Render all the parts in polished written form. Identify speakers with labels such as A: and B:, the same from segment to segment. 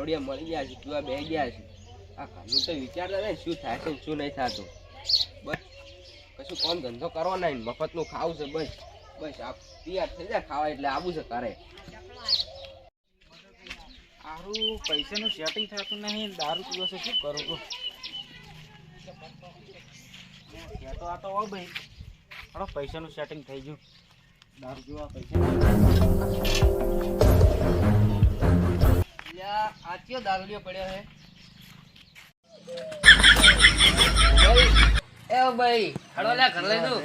A: દારૂડિયા મળી ગયા છે, પીવા બે ગયા છે. આ ઘરનું તો વિચારતા ને શું થાય છે શું નહીં થતું. બસ કશું કોમ ધંધો કરવો નહીં, મફતનું ખાવું છે. બસ બસ આ તૈયાર થઈ જાય ખાવા એટલે આવું છે કરે.
B: સારું પૈસાનું સેટિંગ થતું નહીં, દારૂ પીવો છે, શું કરું તો આતો હોય ભાઈ. હાલો પૈસાનું સેટિંગ થઈ ગયું, દારૂ પીવા પૈસા.
A: આ કયો દારૂડિયો પડ્યો છે? એ ભાઈ હળો લે ઘર લઈ દઉં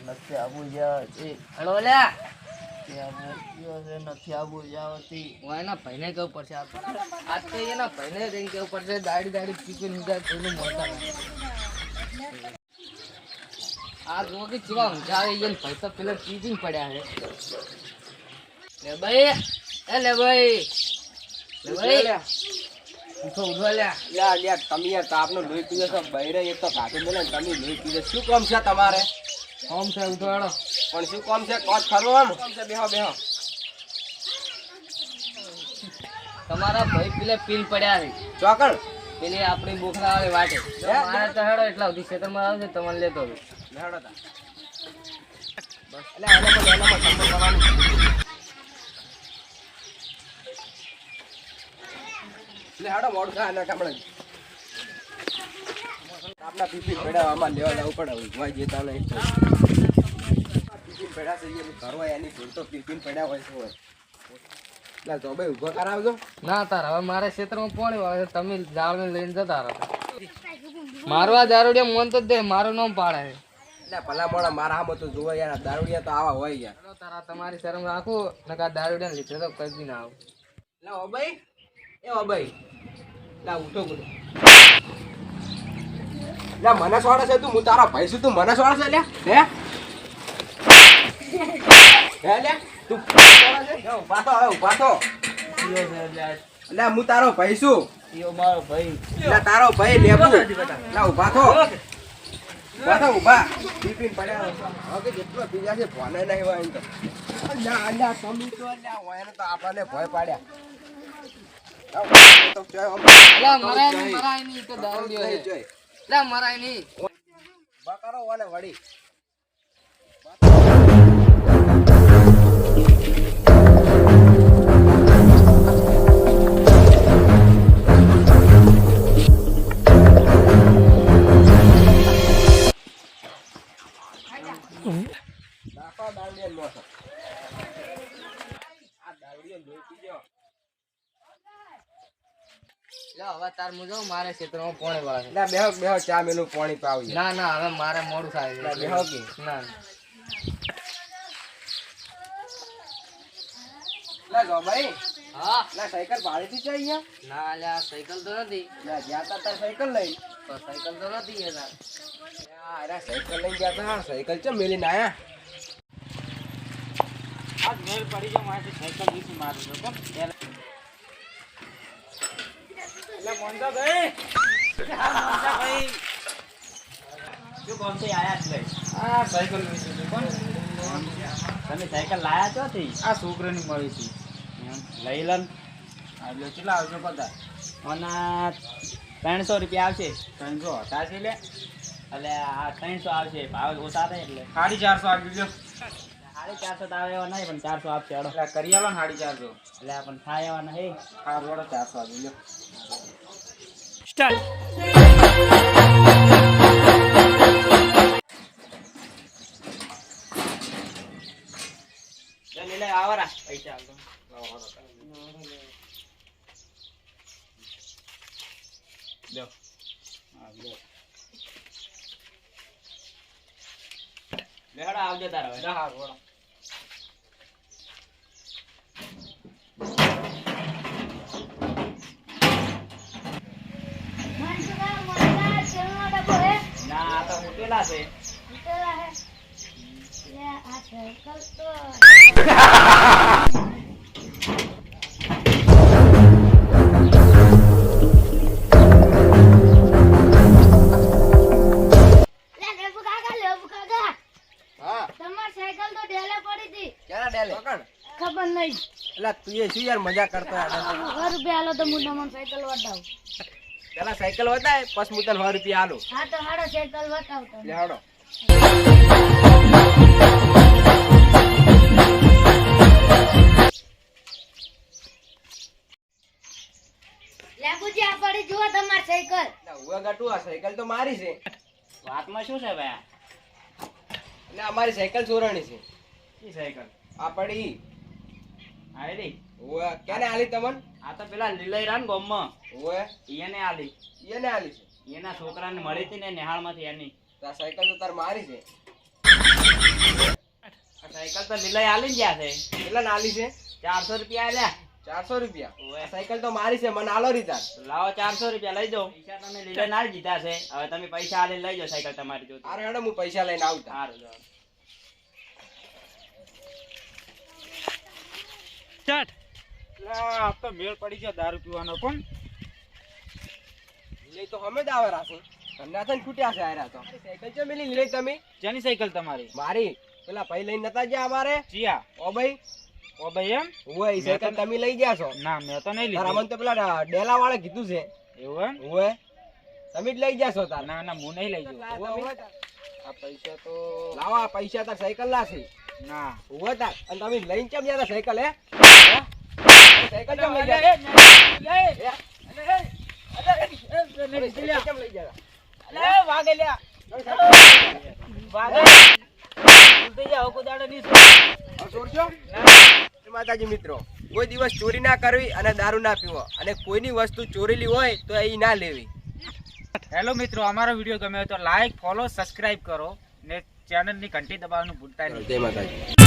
A: નથી આવું જાવતી. હળો લે નથી આવું જાવતી. એના ભાઈને કેવું પડશે આજ તો એના ભાઈને જઈને કેવું પડશે. દાડી દાડી પીપી નીકળે કોઈનું મોટા આ જો કે ચેવા ઊંઝાવે એને ભાઈ તો પેલા પીપીને પડ્યા છે. લે ભાઈ લે ભાઈ ઉઠો ઉઠો લ્યા તમે યાર તાપનો લોહી પીવે છો બૈરે એક તો કાઢી દે ને તમે લોહી પીવે. શું કામ છે તમારે? કામ છે ઉઠો હેડો. પણ શું કામ છે કોચ ખરો આમ કામ છે? બેહો બેહો. તમારા ભાઈ પેલે પીલ પડ્યા છે ચોકણ પેલી આપણી બોખલા વાળી વાટે. મારે તો હેડો એટલા સુધી ખેતરમાં આવશે તમને લેતો હેડો તા. બસ એટલે એનામાં સંપર્ક કરવાનું. એટલે હાડો મોડું થાય ને આપણે આપણા પીપી પેડા આમાં લેવા જવું પડે. ઉભા જતા નહીં પીપી પેડા છે કરવા એની ભૂલ તો પીપી પેડા હોય છે. એટલે તો ભાઈ ઉભા કરાવજો. ના તાર હવે મારે ક્ષેત્રમાં પોણી વાળે તમે જાળને લઈને જતા રહો. મારવા દારૂડિયા મન તો દે મારું નામ પાડે છે. એટલે ભલા મોડા મારા આમ તો જોવા યાર દારૂડિયા તો આવા હોય યાર. તારા તમારી શરમ રાખો નકા દારૂડિયા લીધે તો કઈ ના આવું. એટલે ઓ ભાઈ એ ઓ ભાઈ લા ઉઠો ઉઠો. લા મને સોડે છે તું? હું તારા ભાઈ છું, તું મને સોડે છે? લે હે લે તું સોડે છે? ઉભા થો હવે ઉભા થો. લે હું તારો ભાઈ છું. યો મારો ભાઈ. લે તારો ભાઈ લેબુ. લા ઉભા થો ઉભા થો ઉભા. પીપીન પડ્યા હવે જેટલો બીજા છે ભોને નહીં હોય એમ તો. અલ્યા અલ્યા તમે તો અલ્યા હોય ને તો આપણને ભય પાડ્યા. બકારો વાલે વડી હવે તાર મુજો મારે ક્ષેત્રમાં પાણી વાળે. ના બેહો બેહો ચા મેલું પાણી પાવી. ના ના હવે મારે મોડું થાય છે. બેહો કે ના લા જો ભાઈ. હા લા સાયકલ ભાડે થી ચાઈ ના લ્યા સાયકલ તો નથી. લા જ્યાં તાર સાયકલ લઈ તો સાયકલ તો નથી યાર. અરે સાયકલ લઈ ગયા તા સાયકલ ચમ મેલી ના આયા.
B: આજ મેળ પડી જાય મારે સાયકલ દીધી મારું તો કોણ મોંધા ભાઈ. ભાઈ શું કોમ છે આયા જ લઈ આ સાયકલ વિશે કોણ તમે સાયકલ લાયા છો થી? આ છોકરાની મળી હતી લઈ લન એટલે કેટલા આવશે બધા? મને 300 રૂપિયા આવશે. 300 હતા છે લે એટલે આ 300 આવશે. ભાવ ઓછા થાય એટલે 450 આપી દો. 450 તો આવે એવા નહીં પણ 400 આપશે. એટલે કરી આવો ને 450 એટલે પણ થાય એવા નહીં. હા રોડો 400 આપી દો. સ્ટાર્ટ. લે આવરા પૈસા આવતો લો હા લો લેડા આવજો તારા હવે. હા રોડો ના તો મુકેલા છે. આ સાયકલ તો
C: તમાર સાયકલ તો ડેલે પડી હતી.
A: ક્યારે ડેલે?
C: ખબર નહીં.
A: એટલે તું એ શું યાર મજા કરતો યાર
C: 100 રૂપિયા આલો તો હું તમને સાયકલ વટાવું.
A: પેલા સાયકલ વતાય પછી હું તને 100 રૂપિયા આલું.
C: હા તો હાડો સાયકલ વટાવતો.
A: લે હાડો.
C: લેબુજી આ પડી જુઓ તમાર સાયકલ.
A: એટલે ઉવા ગાટુ આ સાયકલ તો મારી છે.
B: વાતમાં શું છે ભાઈ
A: એટલે અમારી સાયકલ ચોરાણી છે.
B: ઈ સાયકલ
A: આ પડી
B: આયરી
A: ઉવા કેને આલી તમન?
B: આ તો પેલા લીલૈરા ને ગોમમાં
A: ઉવે
B: ઈયને આલી
A: એને આલી છે.
B: એના છોકરાને મળી હતી ને નિહાળમાંથી એની
A: તો આ સાયકલ તો તાર મારી છે.
B: આ સાયકલ તો લીલઈ આલી જ ગયા છે.
A: કેટલા આલી છે?
B: 400 રૂપિયા આલ્યા.
A: 400 રૂપિયા.
B: ઓવે.
A: આ સાયકલ તો મારી છે, મને આલો રીતા.
B: લાવો 400 રૂપિયા લઈ જાઓ. પૈસા તમે લીલઈ ના જ દીધા છે. હવે તમે પૈસા આલીને લઈ જાઓ સાયકલ તમારી જોતી.
A: હારે હેડો હું પૈસા લઈને આવતા.
B: સારું જાઓ.
D: આ તો મેળ પડી ગયો દારૂ પીવાનો પણ
A: લઈ તો અમે જ આવે રાસી. તમને થઈને છૂટ્યા છે આયરા તો. સાયકલ છે મેલી લઈ તમે?
D: જેની સાયકલ તમારી
A: મારી. પેલા ભાઈ લઈને નતા ગયા અમારે?
D: જીયા
A: ઓ ભાઈ.
D: ઓ ભાઈ એમ
A: ઓય ઈ સાયકલ તમે લઈ ગયા છો?
D: ના મેં તો નહીં
A: તારા
D: લીધી
A: મને તો પેલા ડેલા વાળે કીધું છે.
D: એવું એમ
A: ઓય તમે જ લઈ ગયા છો તાર?
D: ના ના હું નહીં લઈ ગયો
A: આ પૈસા તો લાવો. આ પૈસા તાર સાયકલ ના છે.
D: ના
A: ઓય તાર અને તમે લઈને કેમ ગયા તા સાયકલ? હે સાયકલ કેમ લઈ ગયા? સાયકલ કેમ લઈ ગયા? માતાજી મિત્રો, કોઈ દિવસ ચોરી ના કરવી અને દારૂ ના પીવો અને કોઈની વસ્તુ ચોરેલી હોય તો એ ના લેવી.
D: હેલો મિત્રો, અમારો વિડીયો ગમ્યો તો લાઈક ફોલો સબસ્ક્રાઇબ કરો ને ચેનલની ઘંટી દબાવવાનું ભૂલતા નહીં.
A: જય માતાજી.